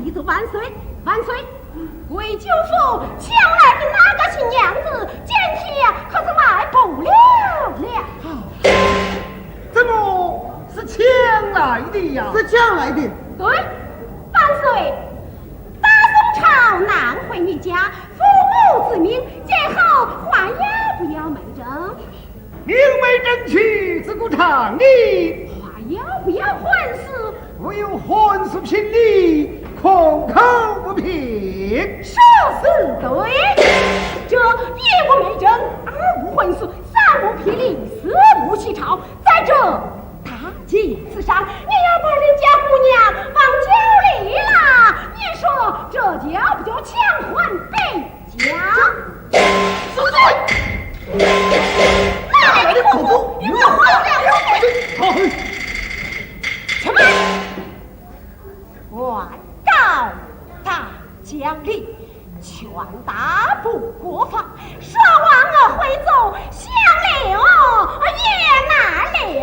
起走万岁万岁！贵舅父抢来的那个新娘子，今天可是来不了了。怎么是抢来的呀？是抢来的。对，万岁！大宋朝难回你家，父母之命，今后还要不要媒证？明媒正娶，自古常理。还要不要婚事？我有婚事聘礼，空口不凭。说是对，这一无媒证，二无婚事，三无聘礼，四无喜朝。在这大祭此上，你要把人家姑娘往家里了，你说这叫不叫抢婚背家？是罪！哪来的公主与我黄了水？什么？官告大将令，全大不过放，说王回走，想留也难留。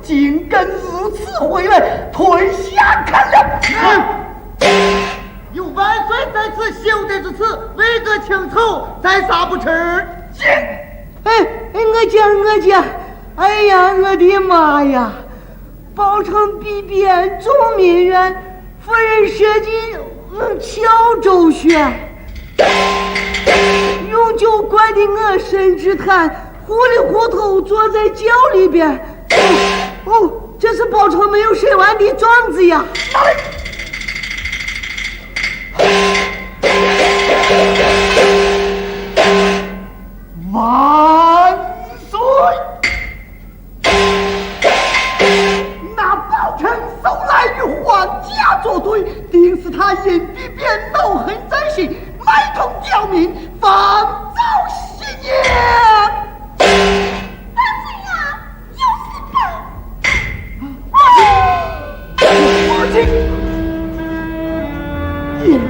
竟敢如此回来，退下看了。有万岁在此，休得之此，为个情仇，再杀不成？我讲，哎呀，我的妈呀！包拯必变众民怨，夫人设计乔周旋，用酒灌的我身之叹，糊里糊涂坐在轿里边。这是包拯没有审完的状子呀！因必变，恼恨在心，埋痛吊民，方遭新业。万岁呀，有事报！母亲，也不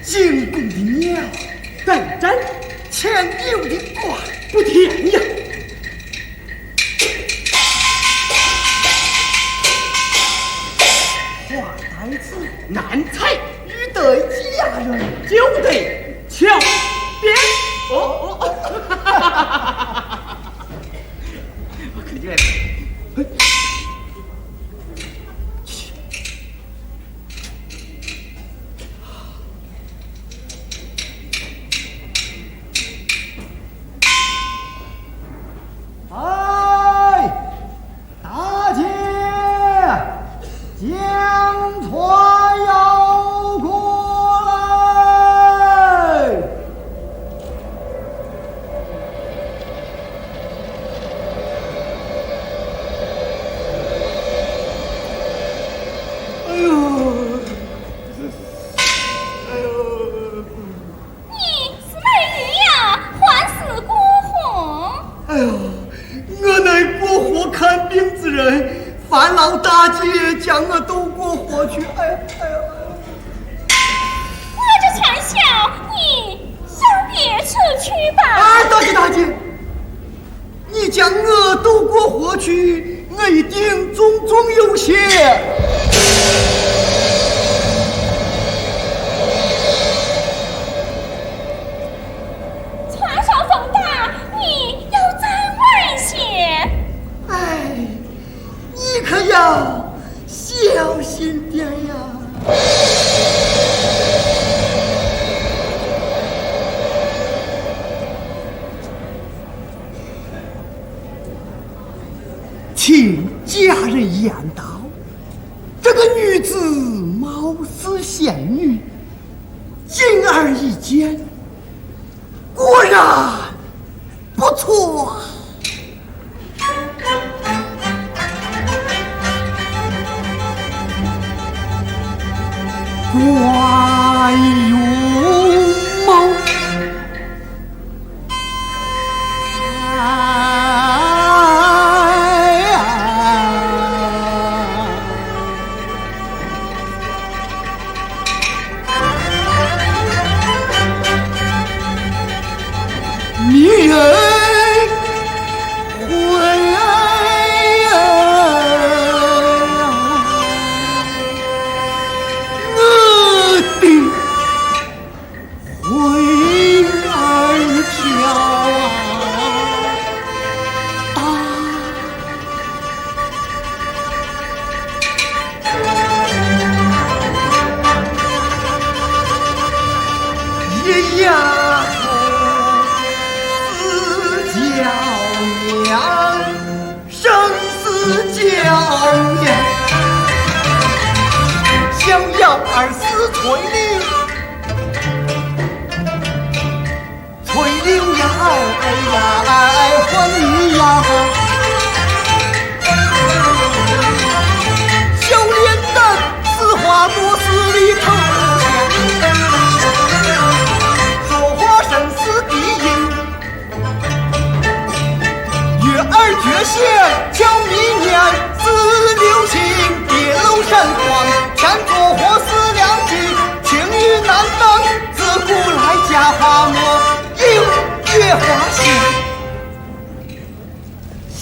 进贡的鸟，等战前有的瓜不甜呀。花呆子难猜，欲得佳人就得巧辩。我可就爱。听家人言道，这个女子貌似仙女，近而一见，果然不错。怪容貌，迷人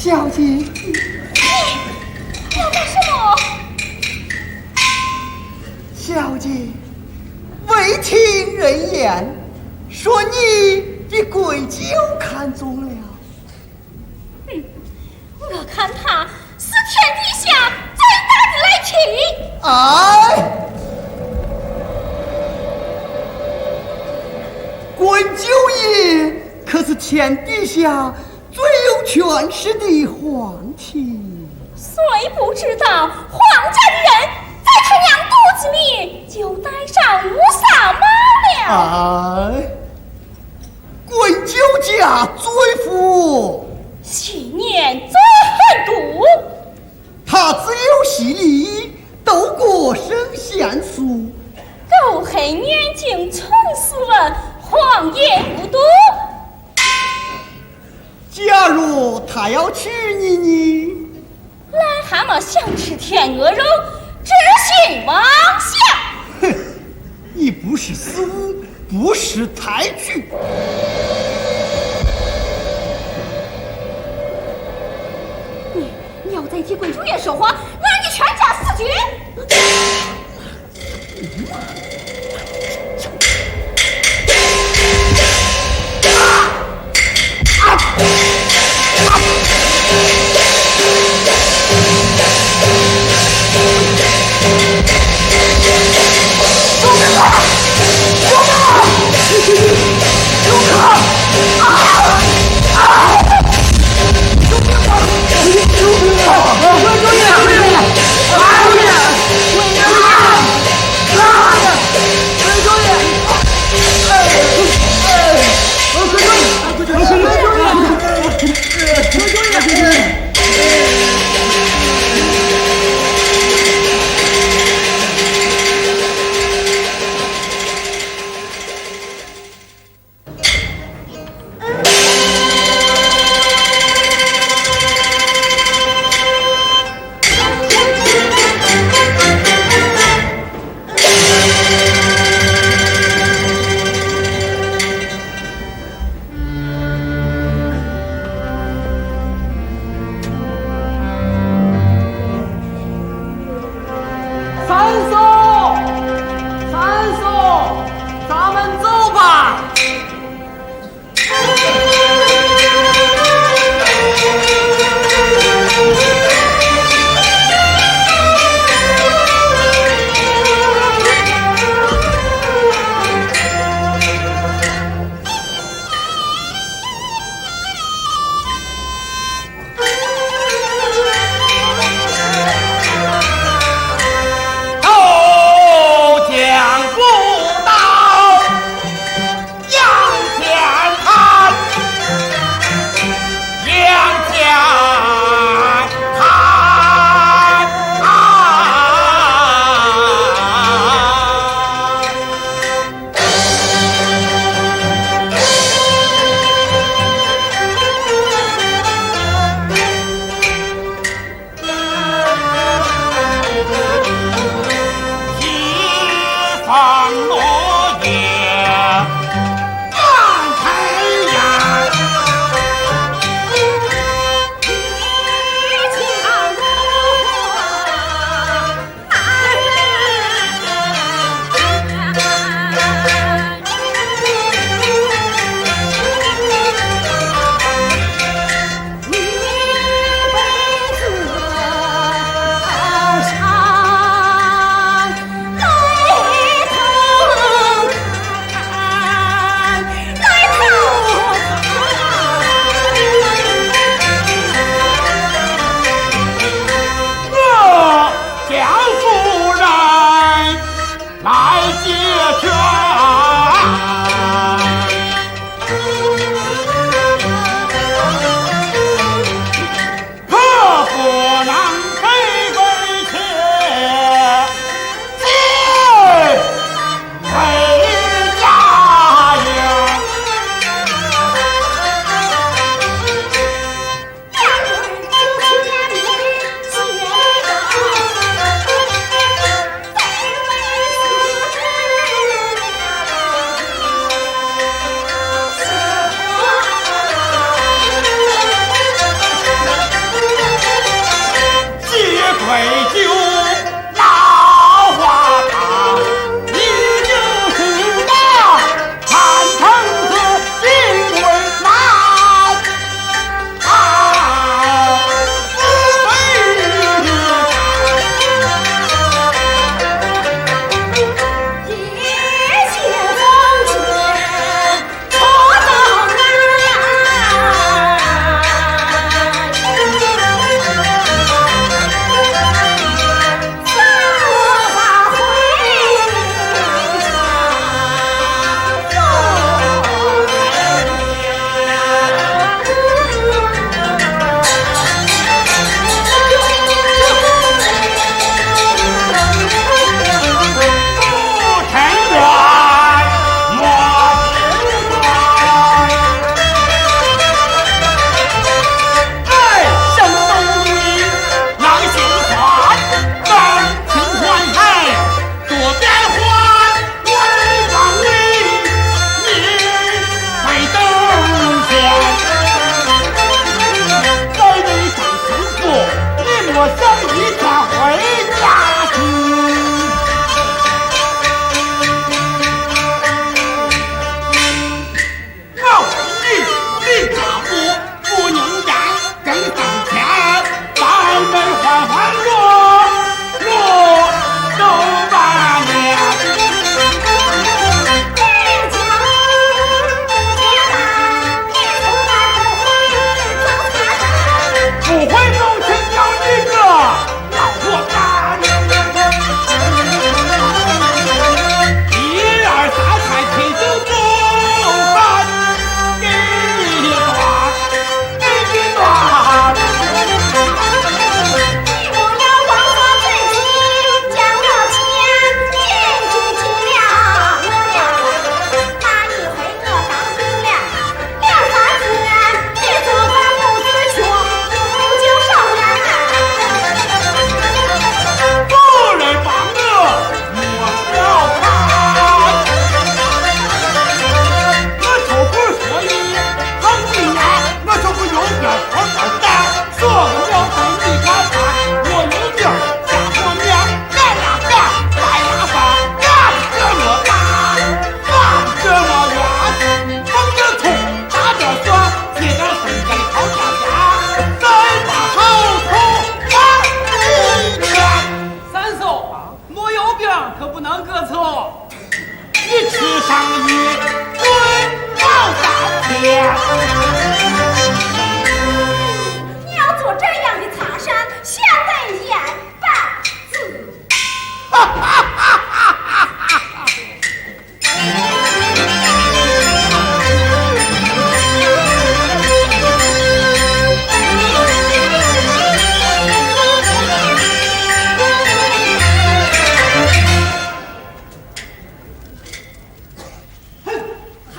小姐，你要干什么？小姐，未听人言，说你的贵酒看中了。我看他是天底下最大的来气。哎，贵酒爷可是天底下最有权势的皇亲，虽不知道皇家的人在他娘肚子里就带上乌纱帽了。哎，贵酒家罪妇，昔年最狠毒，他自有犀利，斗过圣贤书，狗黑眼睛从斯文，荒野无度。假如他要娶你呢？癞蛤蟆想吃天鹅肉，只信妄想。哼，你不是死，不识抬举。你要再替贵州院说话，俺你全家死绝！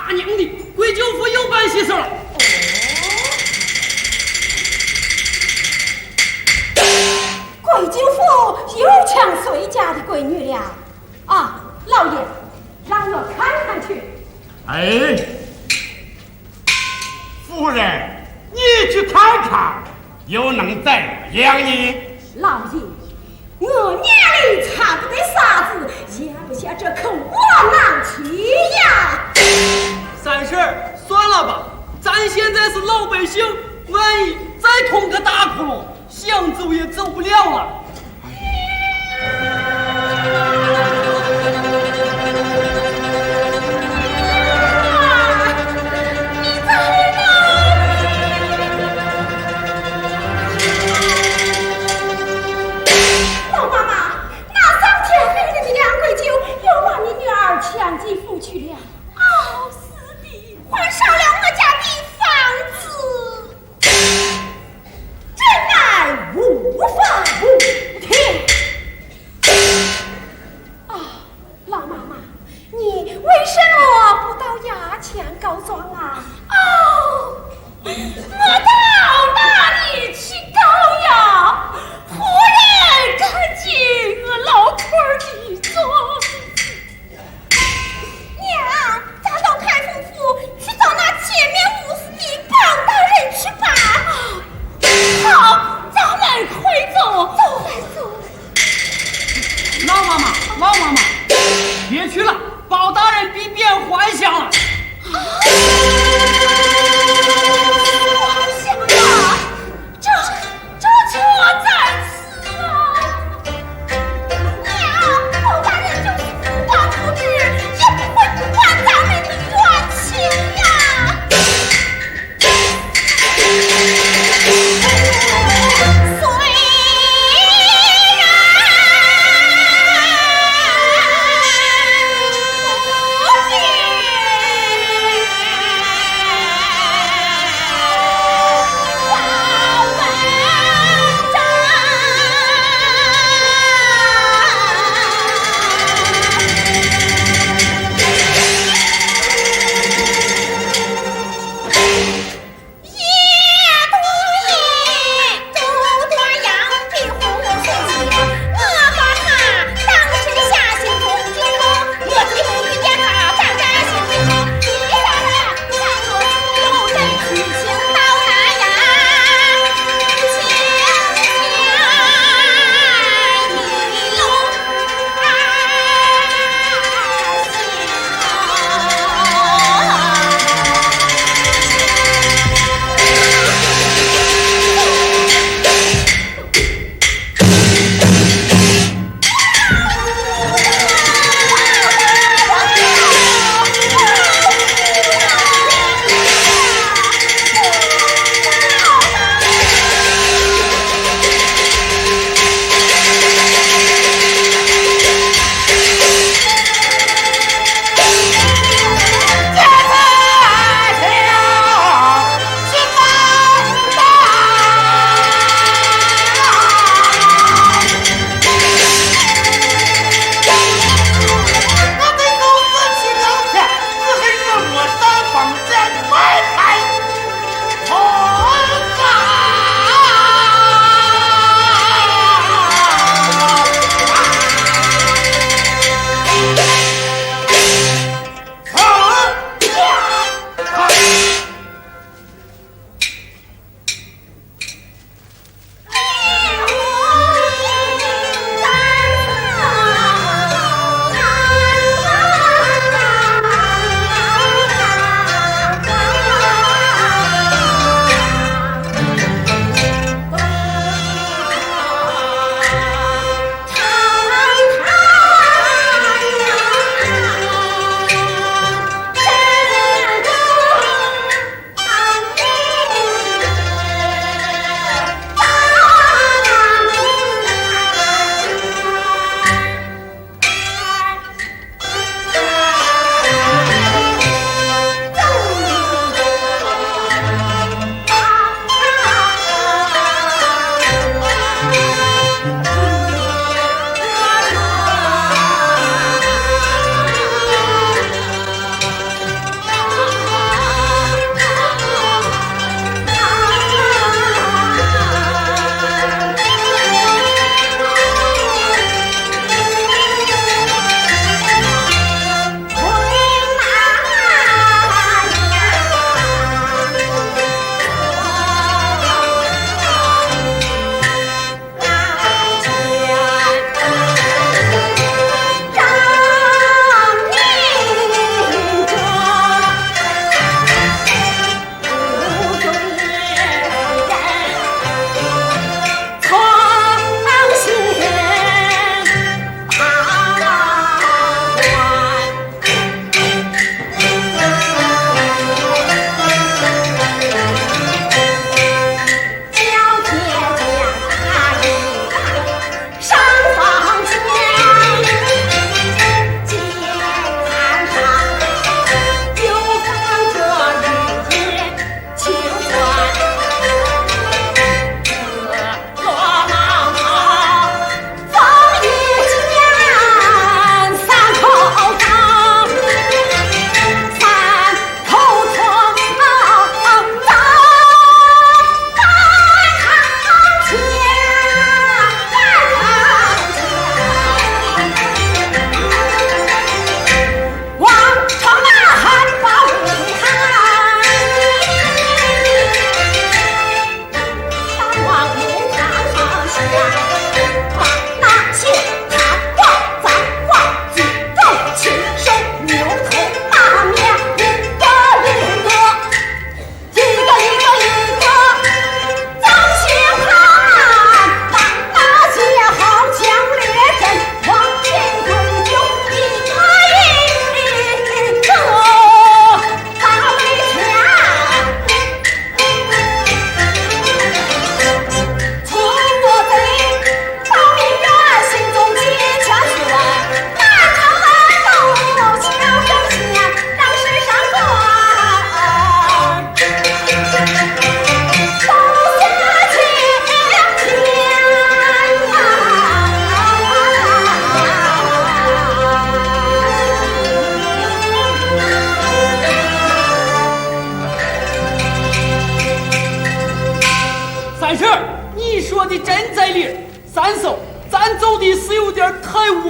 他娘的，贵舅父又办喜事了。贵舅父又抢谁家的闺女了？啊，老爷，让我看看去。哎，夫人，你去看看，又能怎样呢？老爷，我眼里查不得啥子，咽不下这口窝囊气呀。三婶儿，算了吧，咱现在是老百姓，万一再捅个大窟窿，想走也走不了了。抢继父去了，哦，死的还烧了我家的房子，真乃无法无天。啊，老妈妈，你为什么不到衙前告状啊？哦，我到哪里去告呀？忽然看见我老婆的状。娘，咱老太夫妇去找那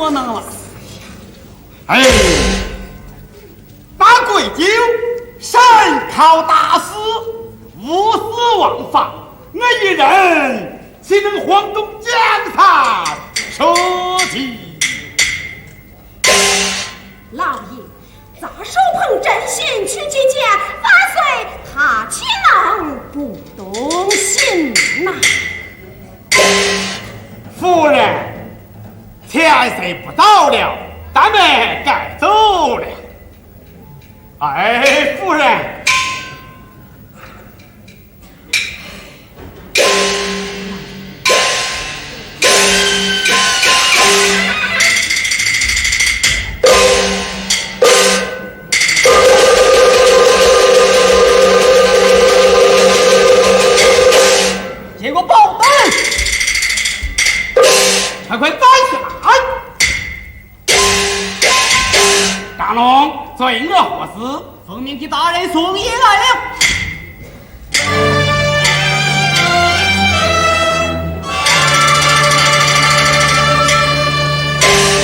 可能了。哎，打贵酒，神考大师，无私忘法，我一人岂能晃动江山社稷？老爷，咋手捧真心去觐见，万岁他岂能不动心呐？夫人，天色不早了，咱们该走了。哎，夫人。结果报单，快站起来！大龙，罪恶何事？奉命给大人送爷来了。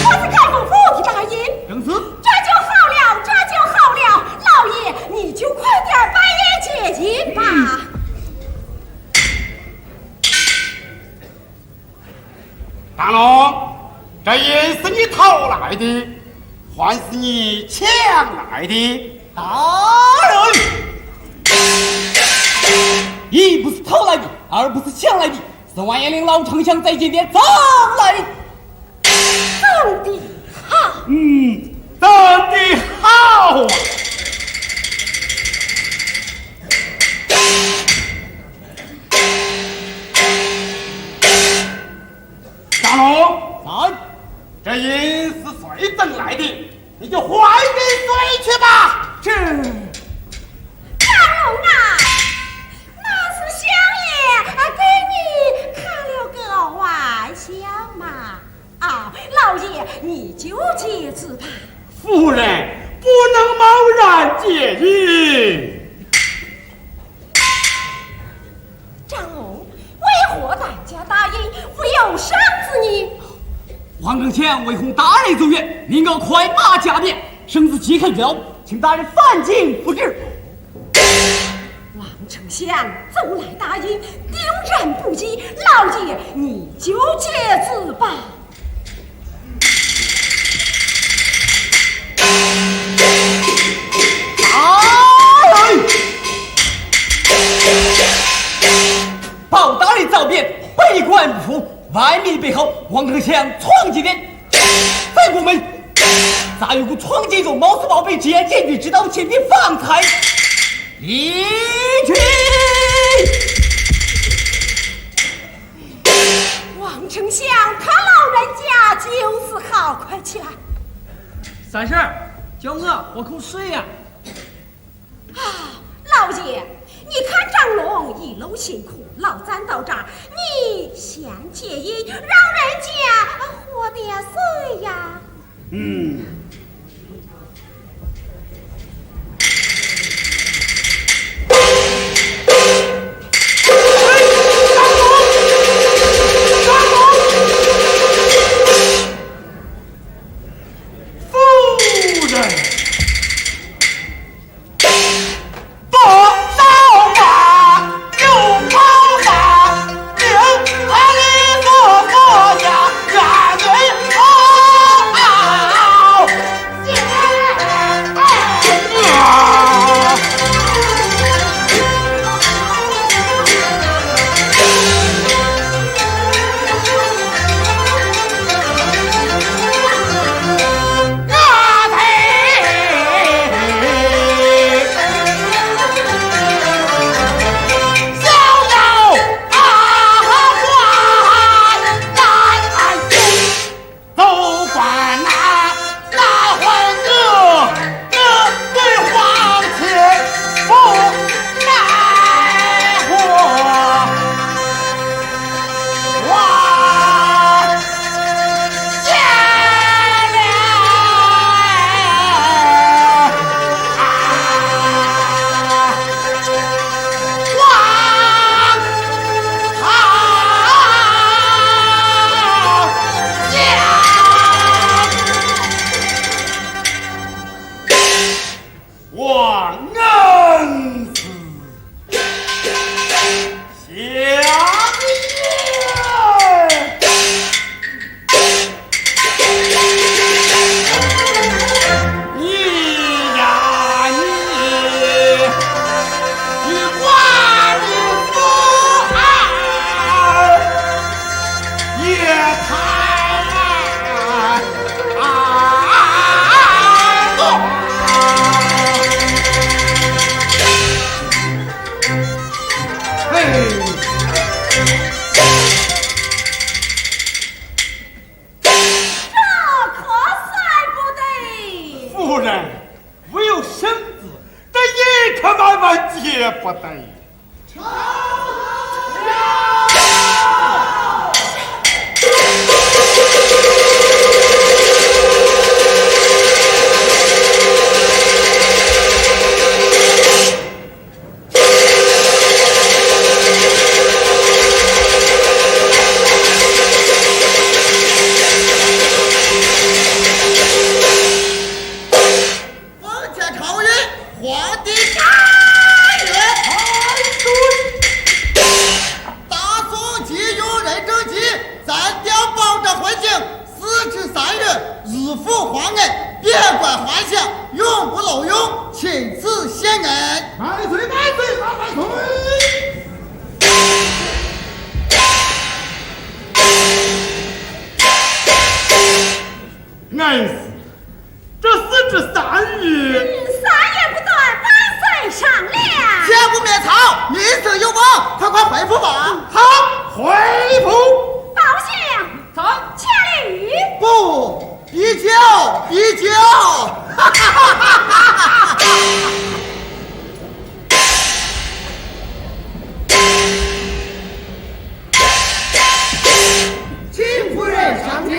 我是开封府的大人，正是。这就好了，这就好了。老爷，你就快点把爷接进吧。大龙，这银是你偷来的，还是你抢来的？大人，一不是偷来的，二不是抢来的，是完颜岭老丞相在今天藏来的。藏的好，藏的好啊！大龙，这银是谁挣来的？你就还给谁去吧。这张龙啊，那是相爷给你开了个玩笑嘛。老爷，你就接旨吧。夫人不能贸然接引。张龙，为何大家答应不有赏赐你？王更强为哄大人走远，您要快马加鞭，生子即刻遇到，请大人反请复旨。王丞相走来答应，丢然不及，老爷你就接旨吧。报大人召变，北关不服，外密背后，王更强闯进殿，在宫门，咋有股闯进中毛丝宝贝接监狱知道前的方才一去。王丞相，他老人家就是好，快起来！三婶，叫我喝口水呀。老爷，你看张龙一路辛苦，老咱到这儿，你先接引，让人家喝点水呀。我恩师相爷。不得。恩师，这4至3日3月不断，万岁上梁。千古灭曹，民生有望，快回复吧。好，回复。报相，在千里。不，比较，哈哈哈哈哈哈！秦夫人上轿。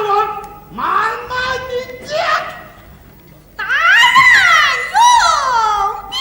王慢慢的讲。大人用兵。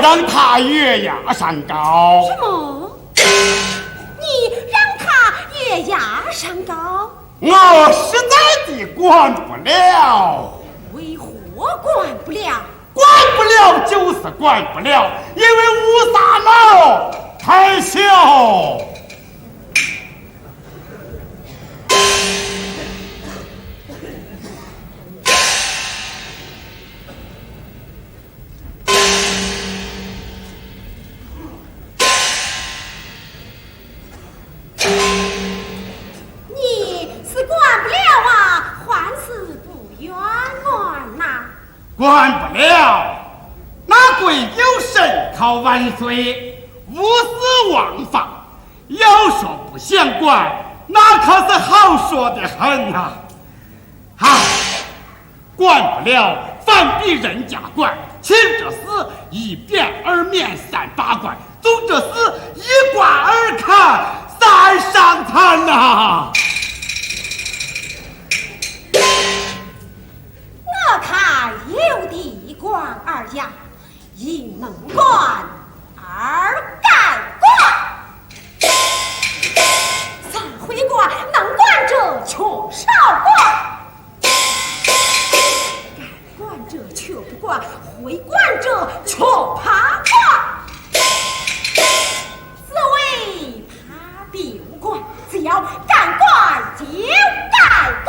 让他月牙山高。什么？你让他月牙山高？我实在的管不了。为何管不了？管不了就是管不了，因为乌纱帽太小。你是管不了啊，还是不愿管呐？管不了，那鬼有神靠万岁，无私王法。要说不想管，那可是好说的很啊！管不了，反比人家管。轻者是一扁二面三八管，重者是一刮二砍三伤残呐！我看有的管二样，一能管二敢管，三会管能管者却少管，敢管者却不管，会管者却怕管。所谓怕并管，只要敢管就敢管。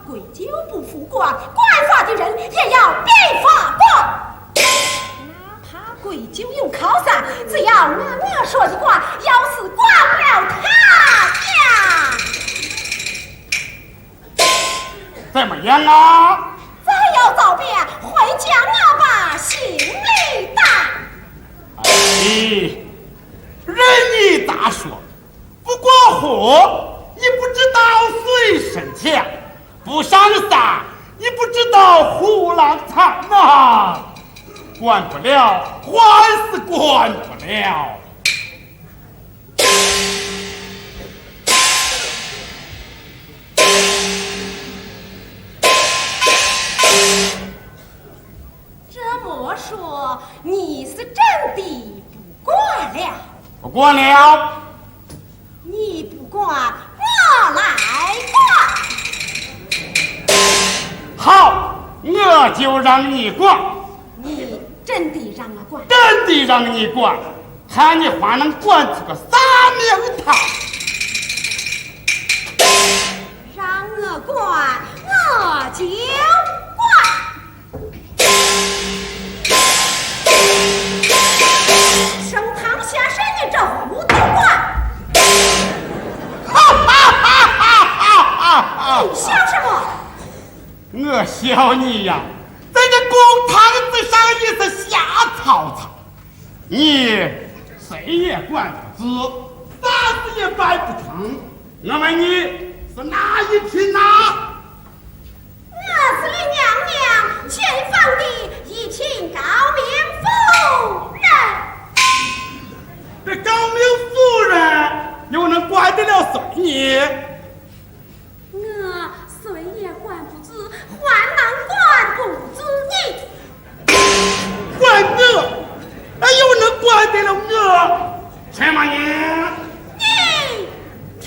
鬼就不服管，管法的人也要变法管。哪怕鬼就有靠山，只要按我说的管，要是管不了他呀，怎么样啊？再要早变，会将我把心里担。任你咋说，不过火，你不知道水深浅。不上山，你不知道虎狼残呐！管不了，还是管不了。这么说，你是真的不管了？不管了。你不管，我来管。好，我就让你管。你真的让我管？真的让你管，看你还能管出个啥名堂？让我管，我就管。升堂下山的这胡都管。你笑什么？我笑你呀，在这公堂子上也是瞎吵吵。你谁也管不住，啥事也办不成。我问你是哪一品呐？我是你娘娘前方的一请高明夫人。这高明夫人又能管得了谁呢？我谁也管不住，还能管不住你？管我，又能管得了我？什么呢？你去。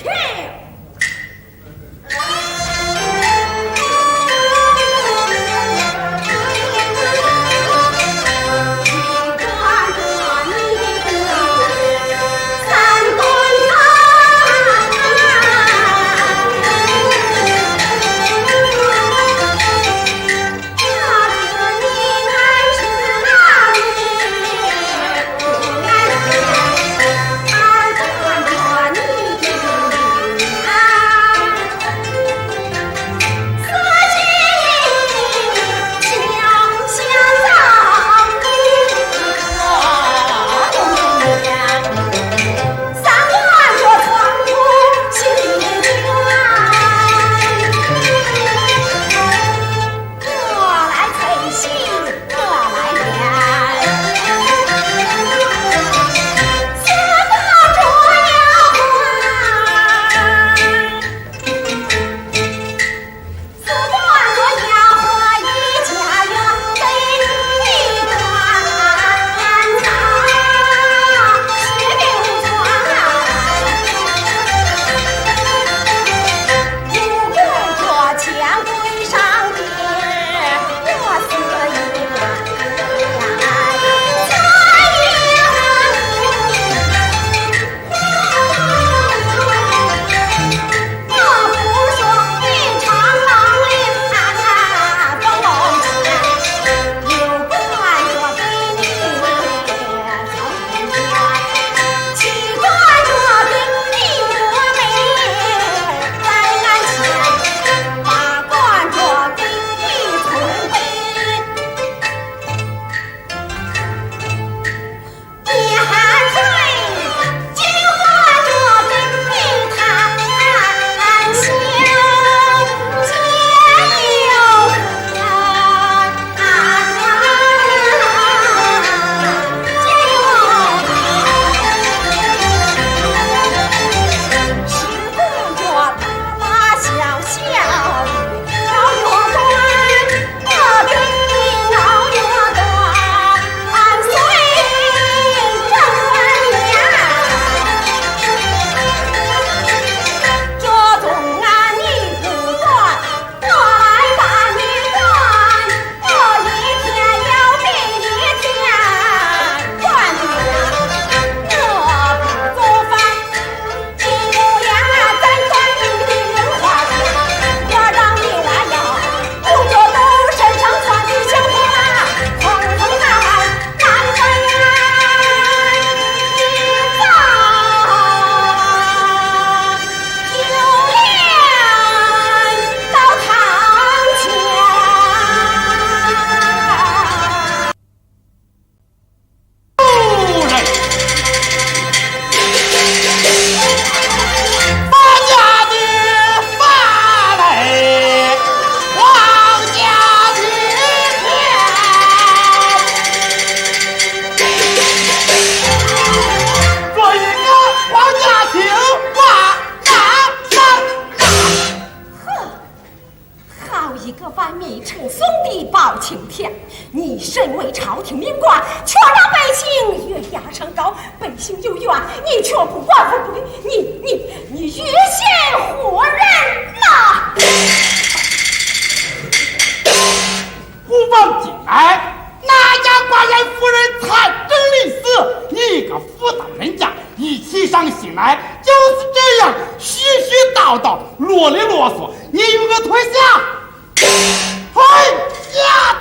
身为朝廷命官，却让百姓越压上高，百姓有冤，你却不管不顾的，你越陷活人呐！不忘敬爱，哪家寡人夫人残忍临死，你个妇道人家一起上心来，就是这样絮絮叨叨，啰里啰嗦，你有个退下，退下。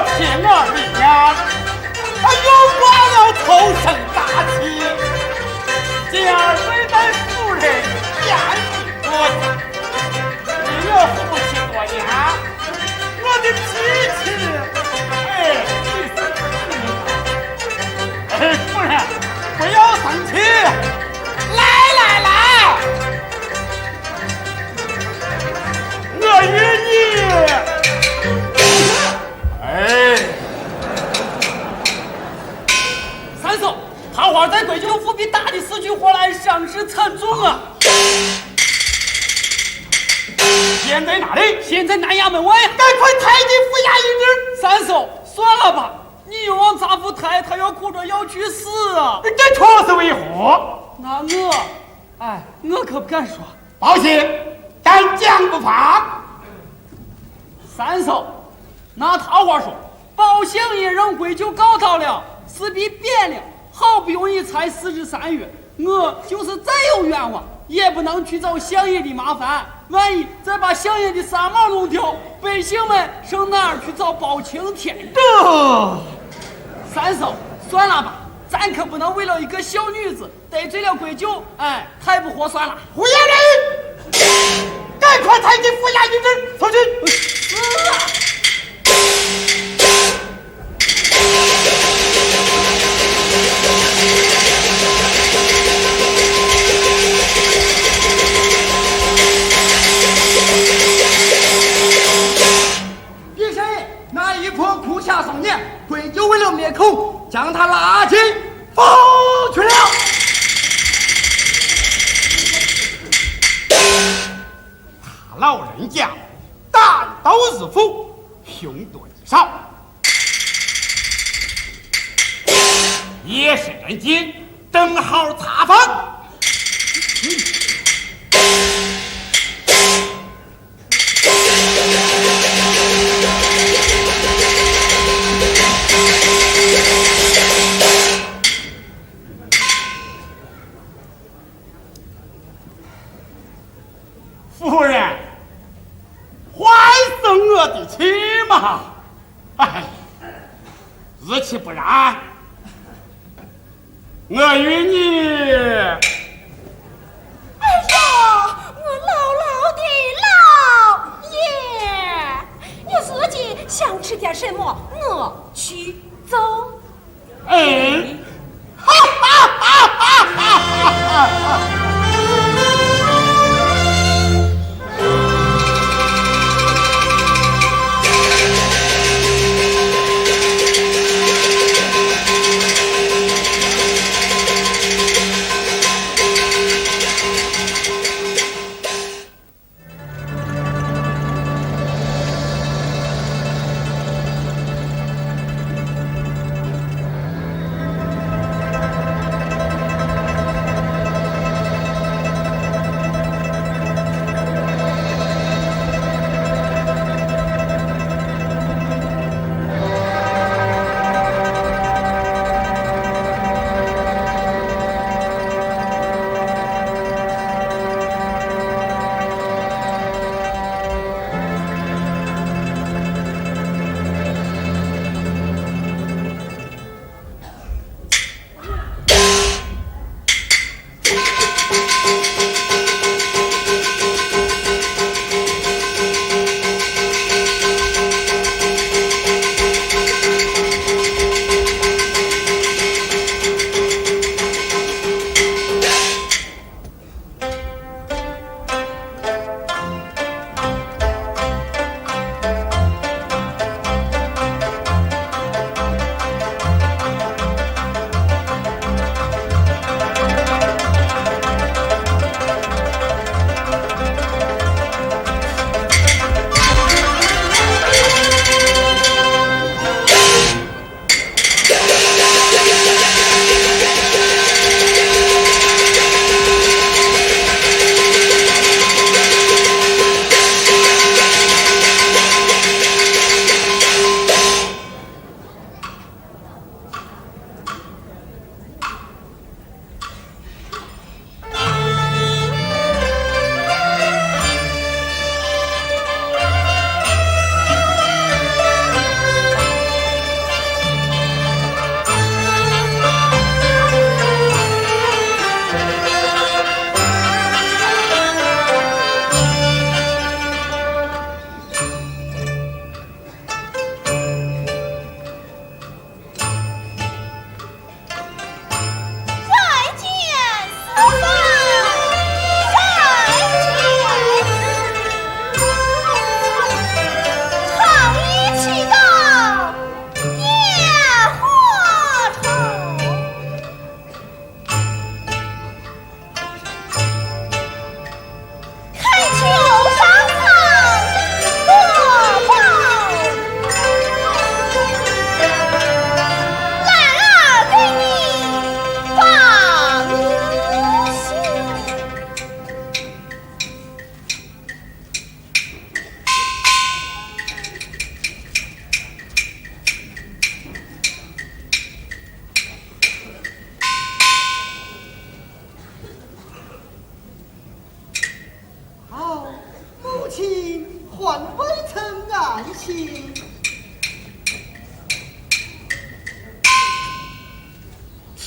骗我的呀，他又挂了头上大旗，今儿虽在夫人眼里多，你要夫妻多年，我的脾气，夫人不要生气，来，我与你。三嫂，桃花在贵州府比打的4句火来，伤势惨重啊！现在哪里？现在南衙门外，赶快抬进府衙一职。三嫂，算了吧，你又往丈夫抬，他要哭着要去死啊！这错是为何？那我可不敢说。报信，但讲不怕。三嫂，那桃花说，包相爷让贵就告到了，是比变了，好不容易才43月，我就是再有冤枉，也不能去找相爷的麻烦。万一再把相爷的3毛弄掉，百姓们上哪儿去找包青天？三嫂，算了吧，咱可不能为了一个小女子得罪了贵舅，太不合算了。胡言乱语！赶快抬进府衙一职，走去。是啊。陛下，那一泼苦下少年，贵就为了灭口，将他拉进府去了。他老人家大刀日斧，凶多吉少，也是人精，正好查访。夫人，还生我的气吗？日期不然，我与你。哎呀，我姥姥的姥爷，你自己想吃点什么，我去走。哈哈哈哈哈哈！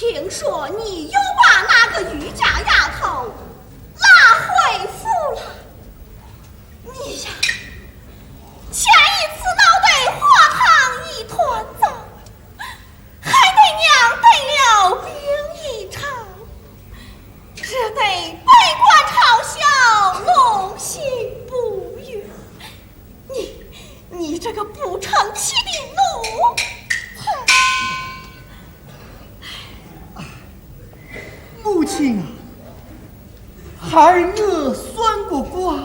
听说你又把那个余家丫头拉回府了。你呀，前一次闹得花堂一团糟，还得娘得了病一场，这得悲观嘲笑，龙行不悦。你这个不成器的奴！母亲啊，孩儿我算过卦，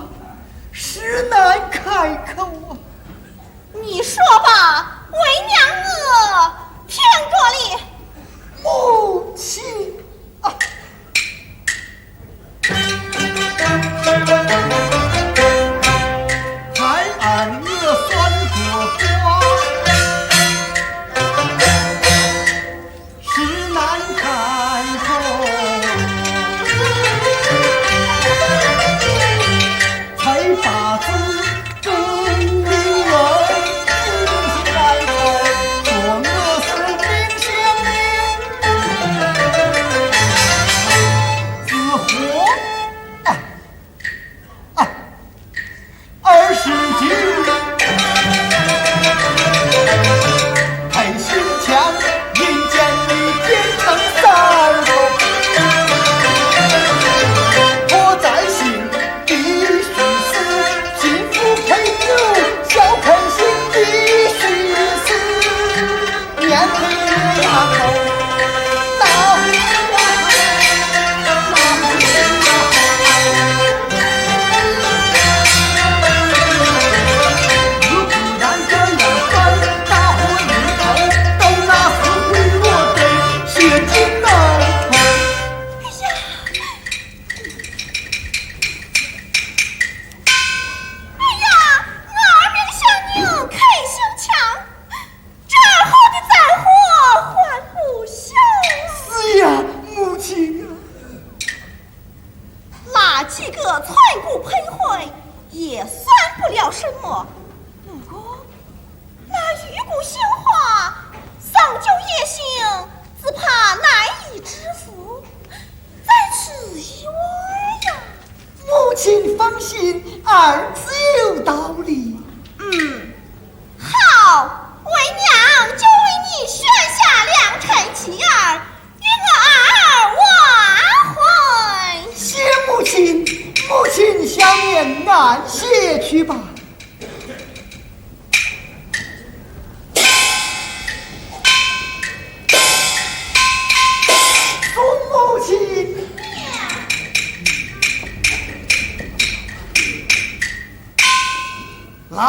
实难开口啊。你说吧，为娘我听着哩。母亲啊，孩儿我算过卦，实难开口。才把字证明我自己来猜，说我是命相命，自活20句，配心墙，引荐你变成3口，我在心必须死，幸福配酒，笑开心必须死，面对牙口，大呼如不然这样算，大伙一口都拿死回我得血金脑头。哎呀，我二命相宁开胸腔，这后的灾祸还不小啊！是呀，母亲啊。那几个窜骨喷灰也算不了什么，不过那玉骨杏花丧酒夜行，只怕难以知府，在此以外呀。母亲放心，儿子有道理。好，为娘就为你选下良辰吉儿，与我儿完婚。谢母亲，母亲下面安歇去吧。送母亲。来，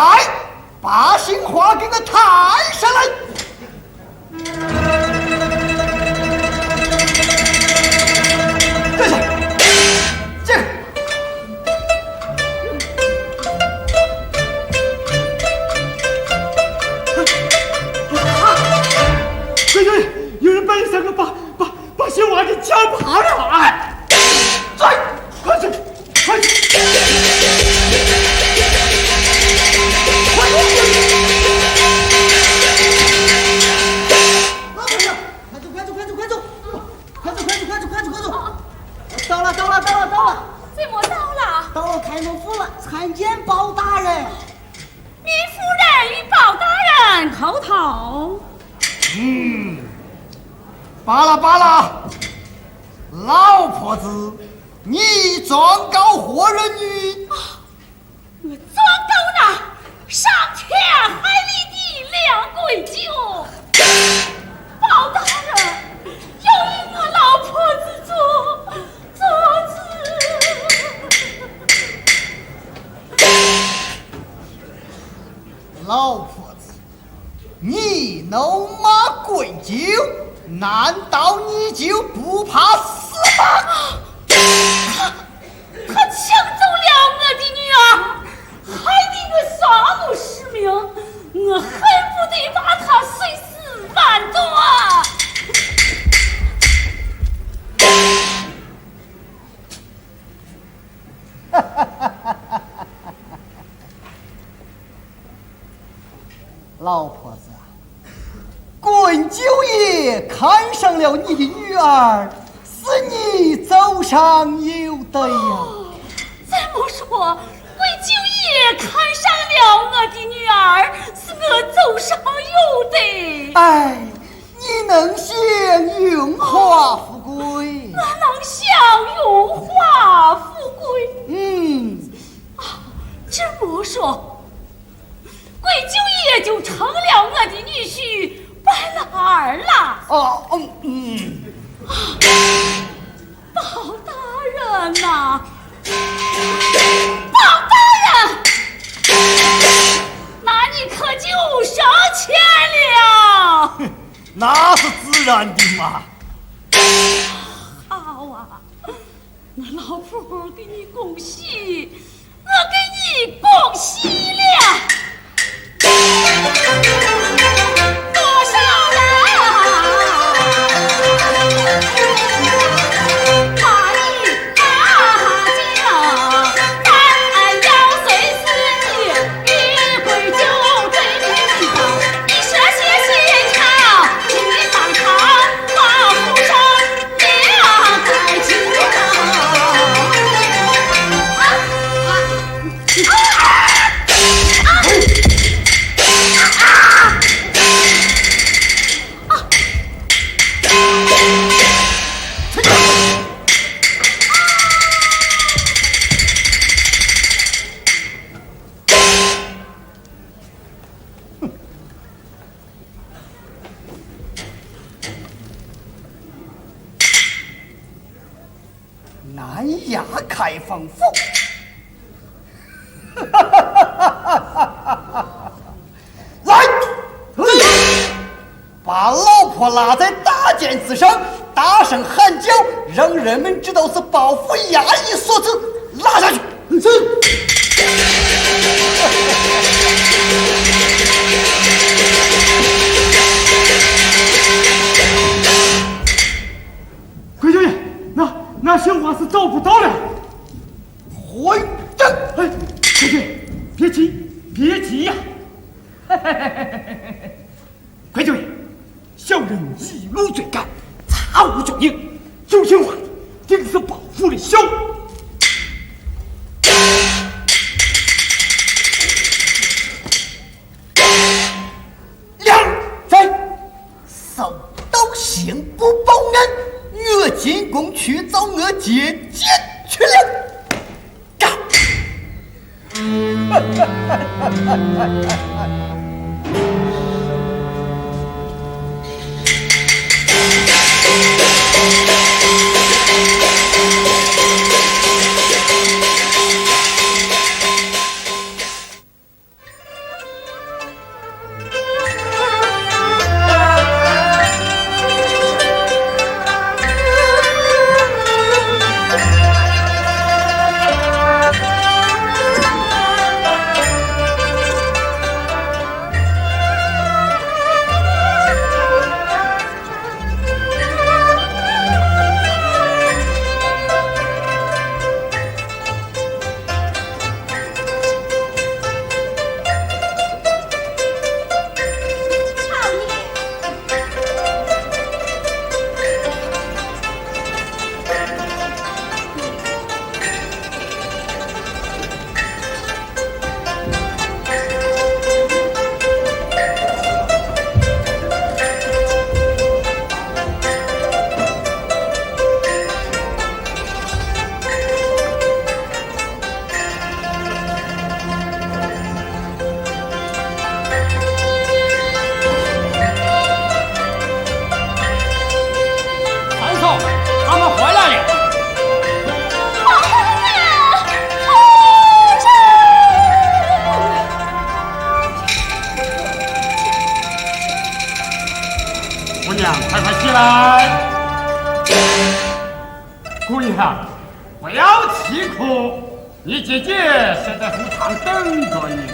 把杏花给我抬上来。这下，这个。对，有人把你三个把杏花给抢跑了！哎，快去！到了！怎么到了？到了开封府了，参见包大人。李夫人与包大人叩头。罢了，老婆子，你状告何人与？我状告那伤天害理的梁贵舅。包大人又以我老婆子做子。老婆子，你怒骂贵舅，难道你就不怕死吗？他抢走了我的女儿，害得我杀母失明，我恨不得把他碎尸万段。老婆子，贵九爷看上了你的女儿，是你走上有德呀。怎么说？贵九爷看上了我的女儿，是我走上有德。哎，你能享荣华富贵？我能享荣华富贵。这么说，贵九爷就成了我的女婿伴儿了。包大人呐，包大人，那你可就升迁了。那是自然的嘛。好啊，我老婆给你恭喜，我给你恭喜了。多少人把你拉进，咱要随思你，一回就对你好。你舍些心肠，去当堂老夫生两开情南亚开封府，来，把老婆拉在大涧之上，大声喊叫，让人们知道是保府衙役所致，拉下去。贵九爷，那杏花是找不到了。回正。哎，贵九爷，别急，别急呀。贵九爷，小人一路追赶，查无踪影，周杏花定是保府的小。两在手到刑不报案，我进宫去找我姐姐去了。干！快快起来！姑娘，不要气哭，你姐姐现在府堂等着你呢。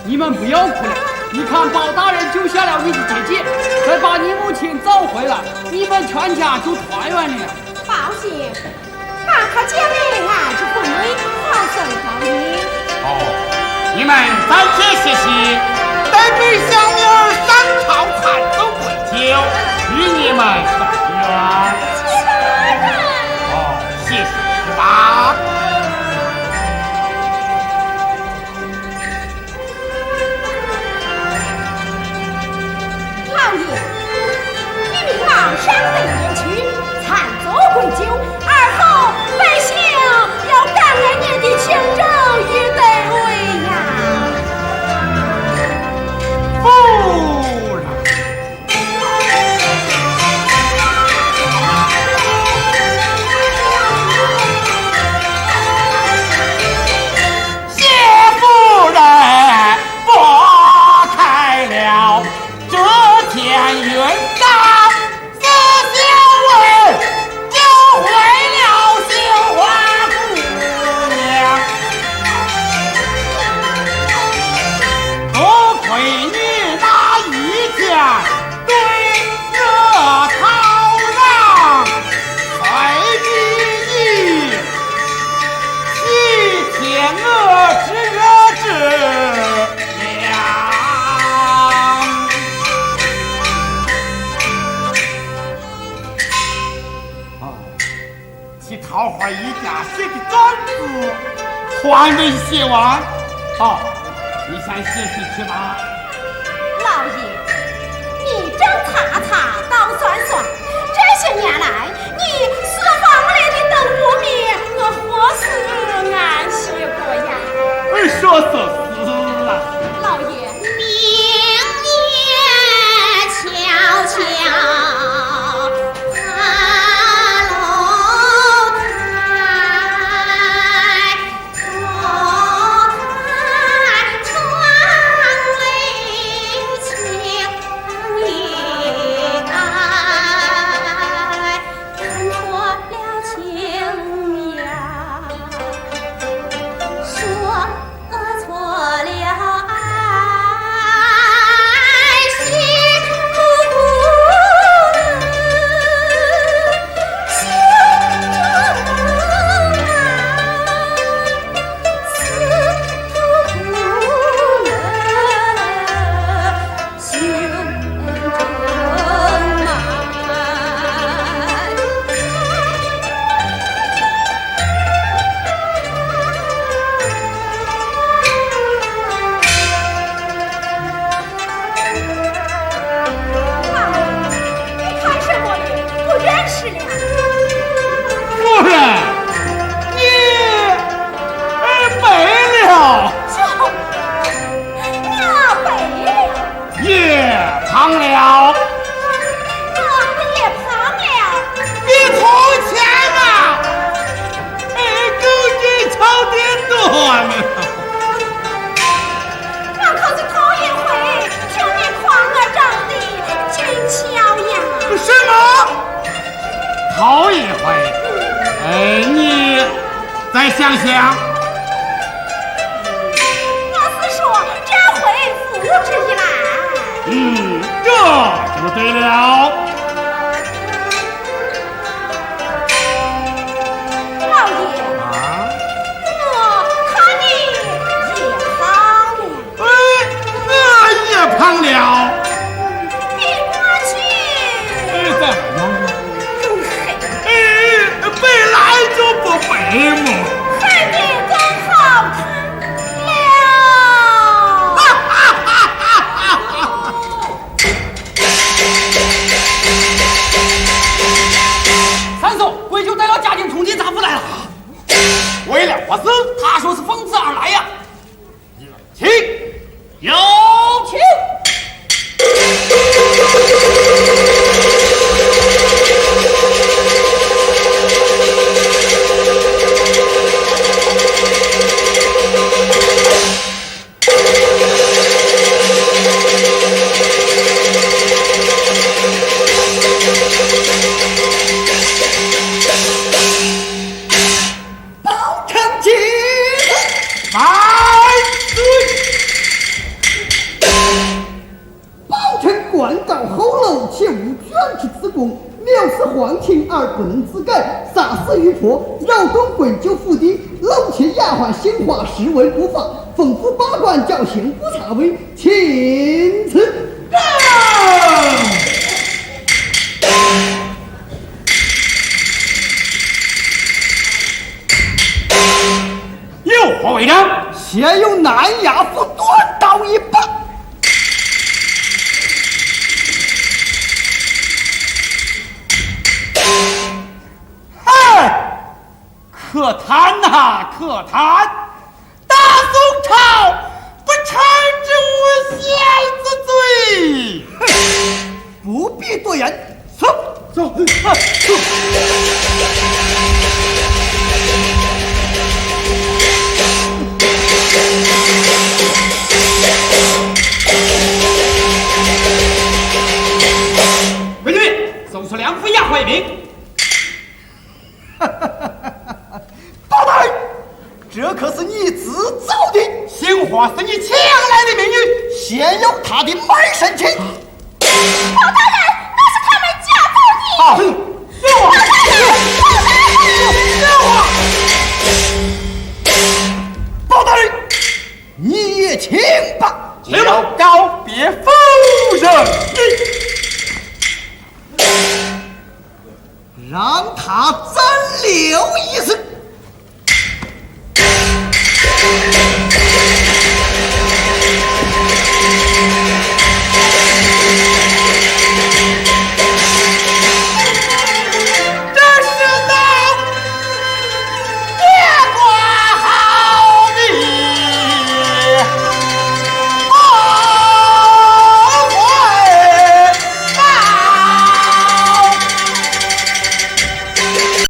你们不要哭了，你看包大人救下了你的姐姐，再把你母亲找回来，你们全家就团圆了。放心，俺和姐妹俺是不会好生高兴。哦。你们暂且歇息，待本小名上朝参奏归咎，与你们散缘。谢谢吧。老爷，你命往上等言去，参奏归咎，而后百姓要感恩您的清正与德为呀。夫人，谢夫人拨开了这天云冈，四小文就回了杏花姑娘。多亏你那一天对热讨让，才你替天鹅治了。其桃花一家写的篆字，传闻写完。好，你先歇息去吧。老爷，你正查倒算，这些年来你四方来的等无名，我何时安息过呀？说死了。老爷，明年悄悄头一回，你再想想。我是说，这回复之一来。这就对了。老爷，我看你也胖了。我也胖了。比过去。怎么样？本来就不白嘛，看你更好看了。三嫂，贵就带了家境从军，咋不来了？为了我死，他说是奉旨而来呀。请，有请。官到后楼，切勿卷起自宫，藐视皇亲而不能自改，杀死于婆，扰动贵就府邸，漏窃丫鬟杏花，实为不法，吩咐八官叫刑部查为，请辞。有何为难？现有南衙府短刀一把。可谈呐，可谈！大宋朝不惩治无限之罪。不必多言，走走。卫队，搜出两副丫鬟一名。包大人，这可是你自造的，杏花是你抢来的美女，现有她的卖身契。包大人，那是他们家走的。好，包包大人，你也请吧。要告别夫人。让他暂留一时。